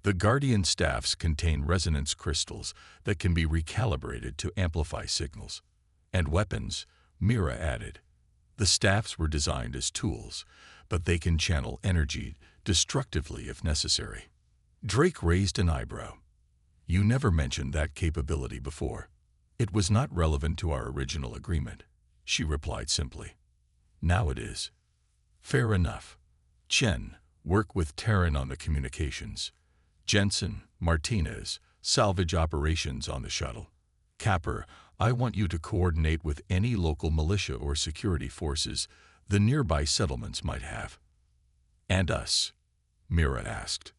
"The Guardian staffs contain resonance crystals that can be recalibrated to amplify signals. And weapons," Mira added. "The staffs were designed as tools, but they can channel energy destructively if necessary." Drake raised an eyebrow. "You never mentioned that capability before." It was not relevant to our original agreement, she replied simply. Now it is. Fair enough. Chen, work with Terran on the communications. Jensen, Martinez, salvage operations on the shuttle. Capper, I want you to coordinate with any local militia or security forces the nearby settlements might have. And us? Mira asked.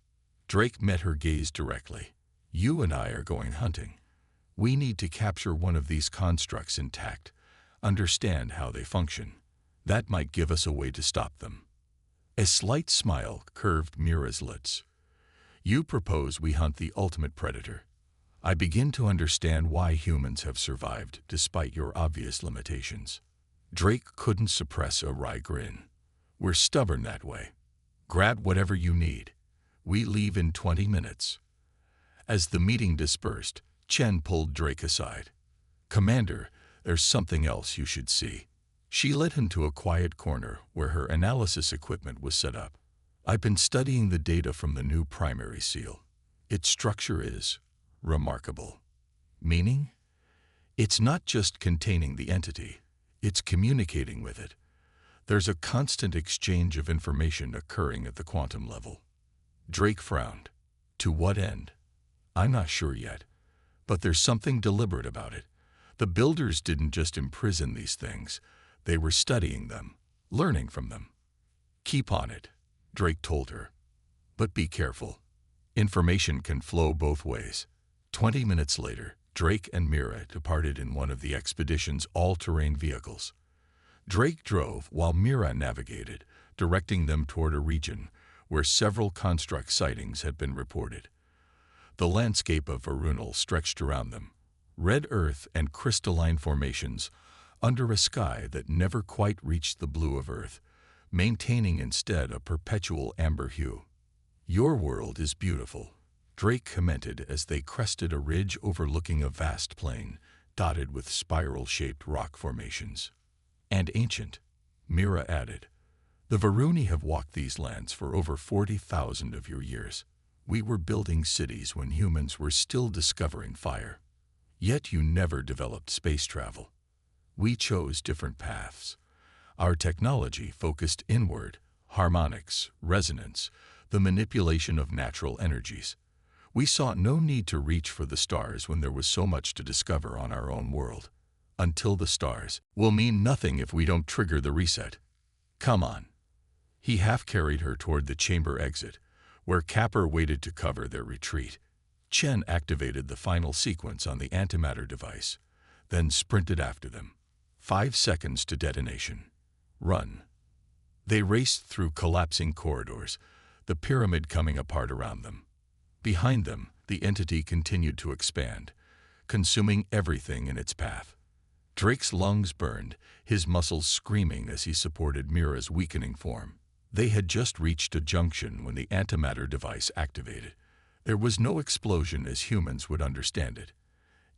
Drake met her gaze directly. You and I are going hunting. We need to capture one of these constructs intact, understand how they function. That might give us a way to stop them. A slight smile curved Mira's lips. You propose we hunt the ultimate predator. I begin to understand why humans have survived despite your obvious limitations. Drake couldn't suppress a wry grin. We're stubborn that way. Grab whatever you need. We leave in 20 minutes. As the meeting dispersed, Chen pulled Drake aside. Commander, there's something else you should see. She led him to a quiet corner where her analysis equipment was set up. I've been studying the data from the new primary seal. Its structure is remarkable. Meaning? It's not just containing the entity, it's communicating with it. There's a constant exchange of information occurring at the quantum level. Drake frowned. To what end? I'm not sure yet, but there's something deliberate about it. The builders didn't just imprison these things, they were studying them, learning from them. Keep on it, Drake told her. But be careful. Information can flow both ways. 20 minutes later, Drake and Mira departed in one of the expedition's all-terrain vehicles. Drake drove while Mira navigated, directing them toward a region where several construct sightings had been reported. The landscape of Varunal stretched around them, red earth and crystalline formations under a sky that never quite reached the blue of Earth, maintaining instead a perpetual amber hue. Your world is beautiful, Drake commented as they crested a ridge overlooking a vast plain dotted with spiral-shaped rock formations. And ancient, Mira added. The Varuni have walked these lands for over 40,000 of your years. We were building cities when humans were still discovering fire. Yet you never developed space travel. We chose different paths. Our technology focused inward, harmonics, resonance, the manipulation of natural energies. We saw no need to reach for the stars when there was so much to discover on our own world. Until the stars will mean nothing if we don't trigger the reset. Come on. He half carried her toward the chamber exit, where Capper waited to cover their retreat. Chen activated the final sequence on the antimatter device, then sprinted after them. 5 seconds to detonation. Run. They raced through collapsing corridors, the pyramid coming apart around them. Behind them, the entity continued to expand, consuming everything in its path. Drake's lungs burned, his muscles screaming as he supported Mira's weakening form. They had just reached a junction when the antimatter device activated. There was no explosion as humans would understand it.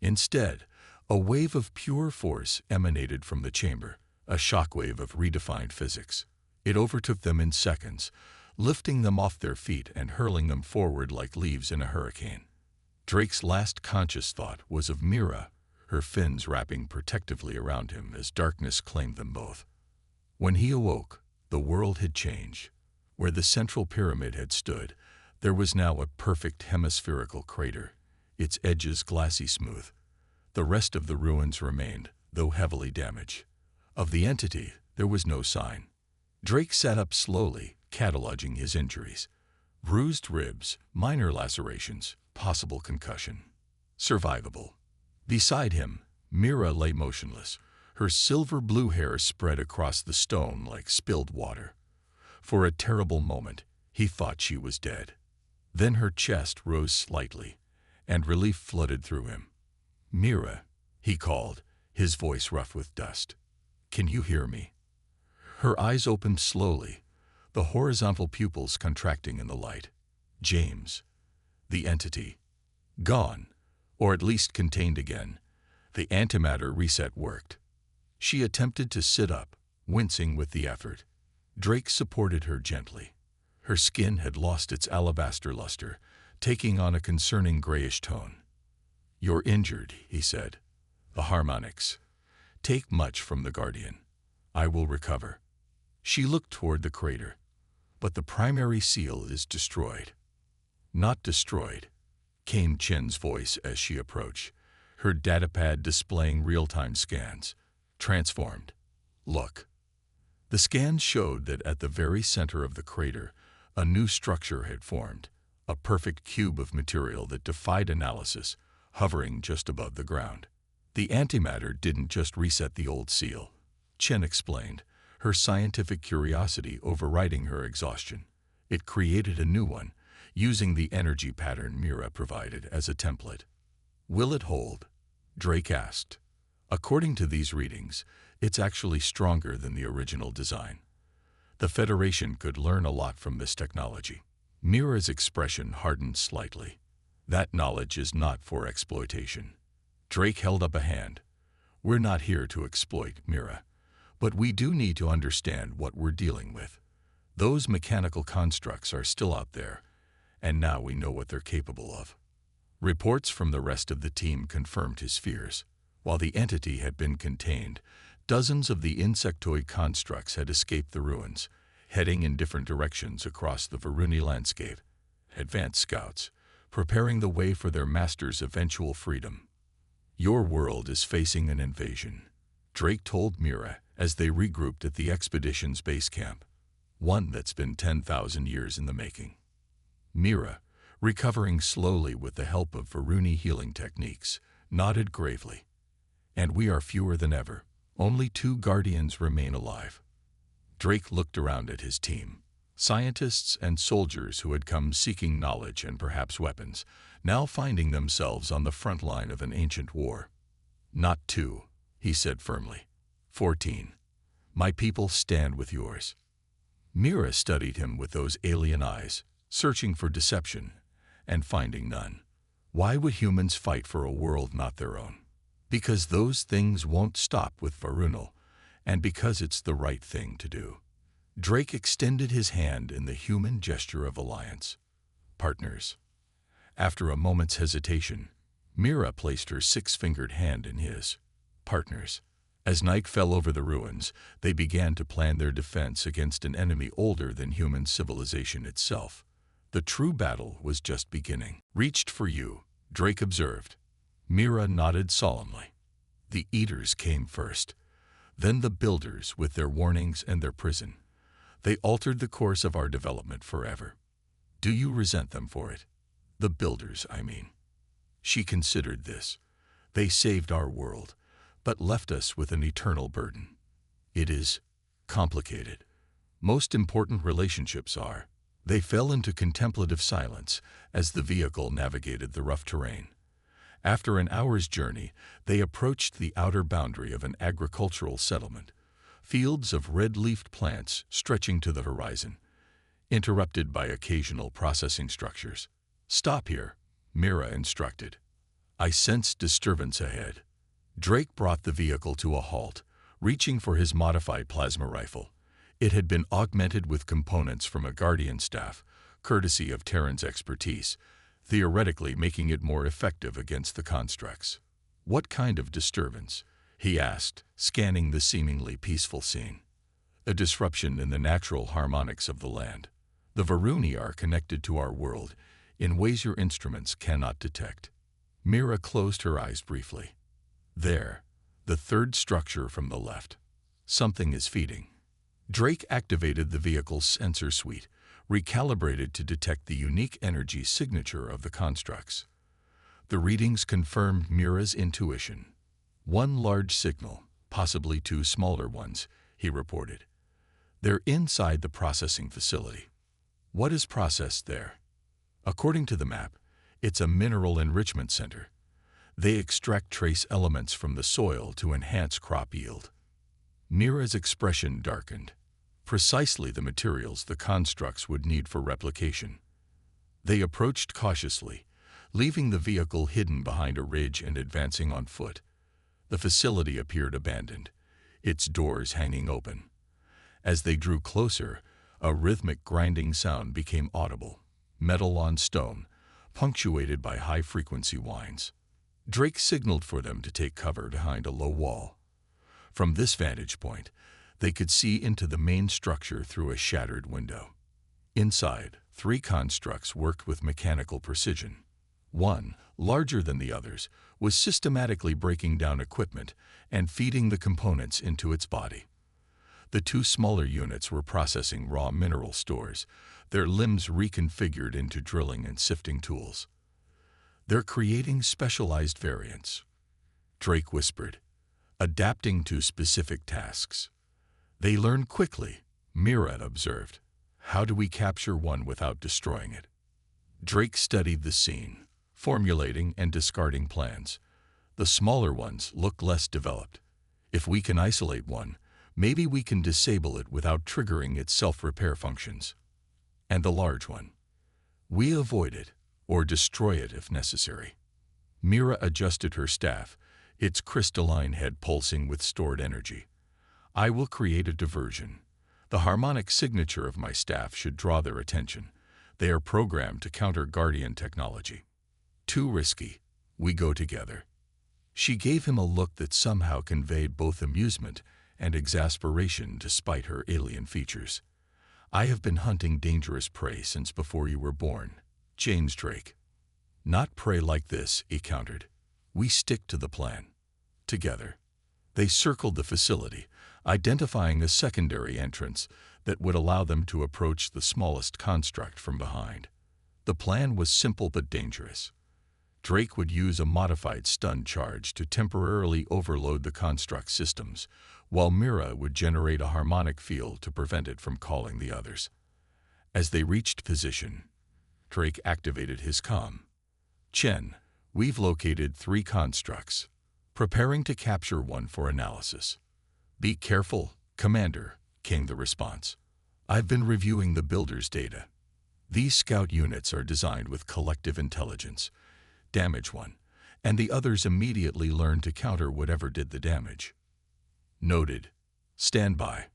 Instead, a wave of pure force emanated from the chamber, a shockwave of redefined physics. It overtook them in seconds, lifting them off their feet and hurling them forward like leaves in a hurricane. Drake's last conscious thought was of Mira, her fins wrapping protectively around him as darkness claimed them both. When he awoke, the world had changed. Where the central pyramid had stood, there was now a perfect hemispherical crater, its edges glassy smooth. The rest of the ruins remained, though heavily damaged. Of the entity, there was no sign. Drake sat up slowly, cataloging his injuries. Bruised ribs, minor lacerations, possible concussion. Survivable. Beside him, Mira lay motionless, her silver-blue hair spread across the stone like spilled water. For a terrible moment, he thought she was dead. Then her chest rose slightly, and relief flooded through him. Mira, he called, his voice rough with dust. Can you hear me? Her eyes opened slowly, the horizontal pupils contracting in the light. James. The entity. Gone, or at least contained again. The antimatter reset worked. She attempted to sit up, wincing with the effort. Drake supported her gently. Her skin had lost its alabaster luster, taking on a concerning grayish tone. You're injured, he said. The harmonics. Take much from the Guardian. I will recover. She looked toward the crater. But the primary seal is destroyed. Not destroyed, came Chen's voice as she approached, her datapad displaying real-time scans. Transformed. Look. The scans showed that at the very center of the crater, a new structure had formed, a perfect cube of material that defied analysis, hovering just above the ground. The antimatter didn't just reset the old seal, Chen explained, her scientific curiosity overriding her exhaustion. It created a new one, using the energy pattern Mira provided as a template. Will it hold? Drake asked. According to these readings, it's actually stronger than the original design. The Federation could learn a lot from this technology. Mira's expression hardened slightly. That knowledge is not for exploitation. Drake held up a hand. We're not here to exploit, Mira. But we do need to understand what we're dealing with. Those mechanical constructs are still out there, and now we know what they're capable of. Reports from the rest of the team confirmed his fears. While the entity had been contained, dozens of the insectoid constructs had escaped the ruins, heading in different directions across the Varuni landscape. Advanced scouts, preparing the way for their master's eventual freedom. Your world is facing an invasion, Drake told Mira as they regrouped at the expedition's base camp. One that's been 10,000 years in the making. Mira, recovering slowly with the help of Varuni healing techniques, nodded gravely. And we are fewer than ever. Only 2 Guardians remain alive. Drake looked around at his team. Scientists and soldiers who had come seeking knowledge and perhaps weapons, now finding themselves on the front line of an ancient war. Not 2, he said firmly. 14. My people stand with yours. Mira studied him with those alien eyes, searching for deception and finding none. Why would humans fight for a world not their own? Because those things won't stop with Varunal, and because it's the right thing to do. Drake extended his hand in the human gesture of alliance. Partners. After a moment's hesitation, Mira placed her 6-fingered hand in his. Partners. As night fell over the ruins, they began to plan their defense against an enemy older than human civilization itself. The true battle was just beginning. Reached for you, Drake observed. Mira nodded solemnly. The Eaters came first, then the Builders with their warnings and their prison. They altered the course of our development forever. Do you resent them for it? The Builders, I mean. She considered this. They saved our world, but left us with an eternal burden. It is complicated. Most important relationships are. They fell into contemplative silence as the vehicle navigated the rough terrain. After an hour's journey, they approached the outer boundary of an agricultural settlement, fields of red-leafed plants stretching to the horizon, interrupted by occasional processing structures. Stop here, Mira instructed. I sensed disturbance ahead. Drake brought the vehicle to a halt, reaching for his modified plasma rifle. It had been augmented with components from a Guardian staff, courtesy of Terran's expertise, theoretically making it more effective against the constructs. What kind of disturbance? He asked, scanning the seemingly peaceful scene. A disruption in the natural harmonics of the land. The Varuni are connected to our world in ways your instruments cannot detect. Mira closed her eyes briefly. There, the third structure from the left. Something is feeding. Drake activated the vehicle's sensor suite, recalibrated to detect the unique energy signature of the constructs. The readings confirmed Mira's intuition. One large signal, possibly 2 smaller ones, he reported. They're inside the processing facility. What is processed there? According to the map, it's a mineral enrichment center. They extract trace elements from the soil to enhance crop yield. Mira's expression darkened. Precisely the materials the constructs would need for replication. They approached cautiously, leaving the vehicle hidden behind a ridge and advancing on foot. The facility appeared abandoned, its doors hanging open. As they drew closer, a rhythmic grinding sound became audible, metal on stone, punctuated by high-frequency whines. Drake signaled for them to take cover behind a low wall. From this vantage point, they could see into the main structure through a shattered window. Inside, 3 constructs worked with mechanical precision. One, larger than the others, was systematically breaking down equipment and feeding the components into its body. The 2 smaller units were processing raw mineral stores, their limbs reconfigured into drilling and sifting tools. "They're creating specialized variants," Drake whispered, "adapting to specific tasks. They learn quickly," Mira observed. "How do we capture one without destroying it?" Drake studied the scene, formulating and discarding plans. The smaller ones look less developed. If we can isolate one, maybe we can disable it without triggering its self-repair functions. And the large one, we avoid it or destroy it if necessary. Mira adjusted her staff, its crystalline head pulsing with stored energy. "I will create a diversion. The harmonic signature of my staff should draw their attention. They are programmed to counter Guardian technology." "Too risky. We go together." She gave him a look that somehow conveyed both amusement and exasperation despite her alien features. "I have been hunting dangerous prey since before you were born, James Drake." "Not prey like this," he countered. "We stick to the plan. Together." They circled the facility, identifying a secondary entrance that would allow them to approach the smallest construct from behind. The plan was simple but dangerous. Drake would use a modified stun charge to temporarily overload the construct systems, while Mira would generate a harmonic field to prevent it from calling the others. As they reached position, Drake activated his comm. "Chen, we've located 3 constructs, preparing to capture one for analysis." "Be careful, Commander," came the response. "I've been reviewing the builder's data. These scout units are designed with collective intelligence. Damage one, and the others immediately learn to counter whatever did the damage." "Noted. Stand by."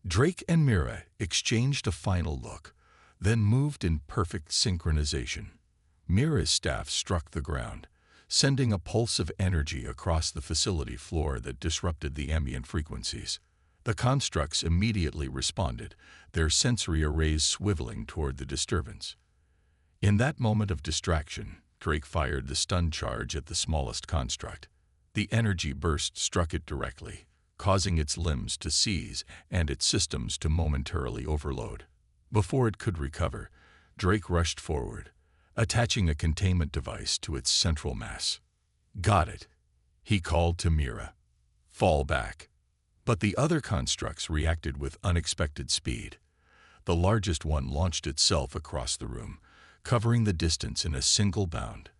Drake and Mira exchanged a final look, then moved in perfect synchronization. Mira's staff struck the ground, sending a pulse of energy across the facility floor that disrupted the ambient frequencies. The constructs immediately responded, their sensory arrays swiveling toward the disturbance. In that moment of distraction, Drake fired the stun charge at the smallest construct. The energy burst struck it directly, causing its limbs to seize and its systems to momentarily overload. Before it could recover, Drake rushed forward, attaching a containment device to its central mass. "Got it," he called to Mira. "Fall back." But the other constructs reacted with unexpected speed. The largest one launched itself across the room, covering the distance in a single bound.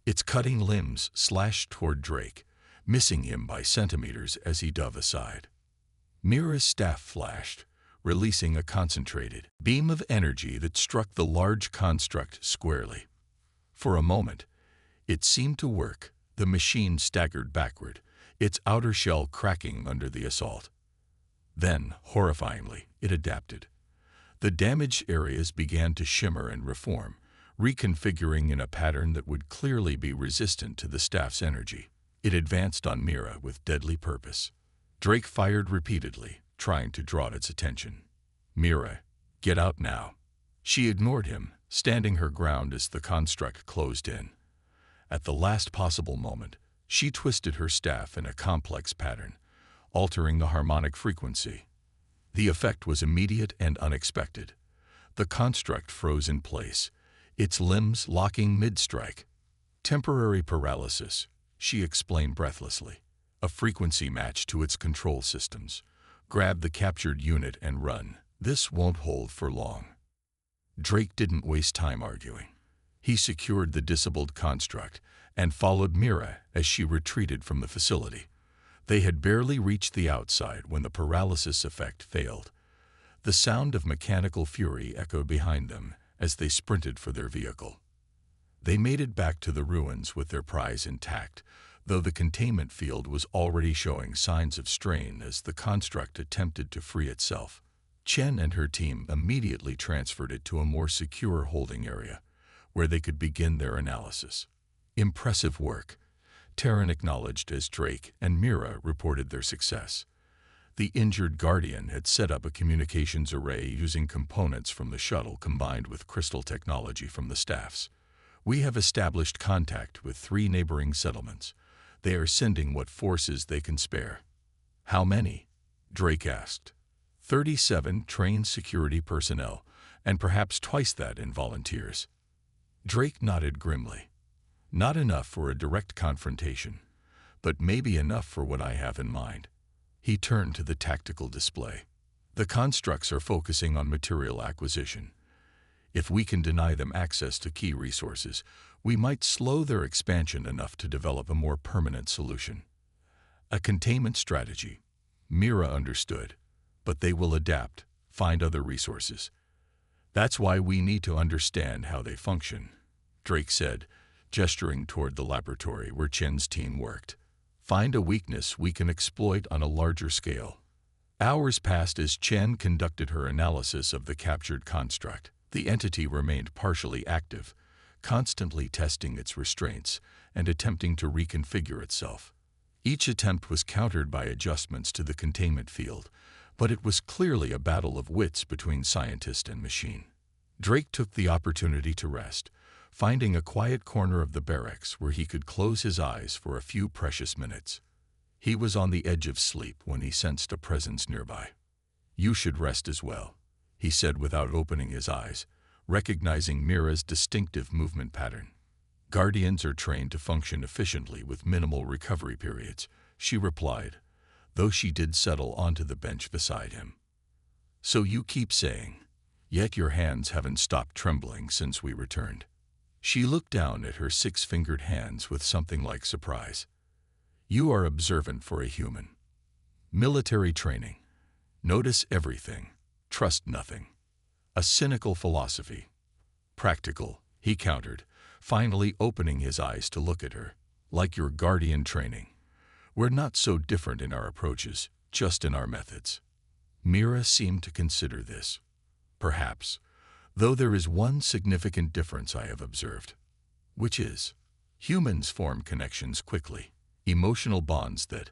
Its cutting limbs slashed toward Drake, missing him by centimeters as he dove aside. Mira's staff flashed, releasing a concentrated beam of energy that struck the large construct squarely. For a moment, it seemed to work. The machine staggered backward, its outer shell cracking under the assault. Then, horrifyingly, it adapted. The damaged areas began to shimmer and reform, reconfiguring in a pattern that would clearly be resistant to the staff's energy. It advanced on Mira with deadly purpose. Drake fired repeatedly, trying to draw its attention. "Mira, get out now." She ignored him, standing her ground as the construct closed in. At the last possible moment, she twisted her staff in a complex pattern, altering the harmonic frequency. The effect was immediate and unexpected. The construct froze in place, its limbs locking mid-strike. "Temporary paralysis," she explained breathlessly. "A frequency match to its control systems. Grab the captured unit and run. This won't hold for long." Drake didn't waste time arguing. He secured the disabled construct and followed Mira as she retreated from the facility. They had barely reached the outside when the paralysis effect failed. The sound of mechanical fury echoed behind them as they sprinted for their vehicle. They made it back to the ruins with their prize intact, though the containment field was already showing signs of strain as the construct attempted to free itself. Chen and her team immediately transferred it to a more secure holding area, where they could begin their analysis. "Impressive work," Terran acknowledged as Drake and Mira reported their success. The injured Guardian had set up a communications array using components from the shuttle combined with crystal technology from the staffs. We have established contact with 3 neighboring settlements. They are sending what forces they can spare. How many? Drake asked. 37 trained security personnel, and perhaps twice that in volunteers. Drake nodded grimly. Not enough for a direct confrontation, but maybe enough for what I have in mind. He turned to the tactical display. The constructs are focusing on material acquisition. If we can deny them access to key resources, we might slow their expansion enough to develop a more permanent solution. A containment strategy. Mira understood, but they will adapt, find other resources. That's why we need to understand how they function, Drake said, gesturing toward the laboratory where Chen's team worked. Find a weakness we can exploit on a larger scale. Hours passed as Chen conducted her analysis of the captured construct. The entity remained partially active, constantly testing its restraints and attempting to reconfigure itself. Each attempt was countered by adjustments to the containment field, but it was clearly a battle of wits between scientist and machine. Drake took the opportunity to rest, finding a quiet corner of the barracks where he could close his eyes for a few precious minutes. He was on the edge of sleep when he sensed a presence nearby. "You should rest as well," he said without opening his eyes, recognizing Mira's distinctive movement pattern. "Guardians are trained to function efficiently with minimal recovery periods," she replied, though she did settle onto the bench beside him. "So you keep saying, yet your hands haven't stopped trembling since we returned." She looked down at her 6-fingered hands with something like surprise. "You are observant for a human. Military training. Notice everything. Trust nothing. A cynical philosophy. Practical," he countered, finally opening his eyes to look at her. "Like your Guardian training. We're not so different in our approaches, just in our methods." Mira seemed to consider this. "Perhaps, though there is one significant difference I have observed. Which is, humans form connections quickly, emotional bonds that,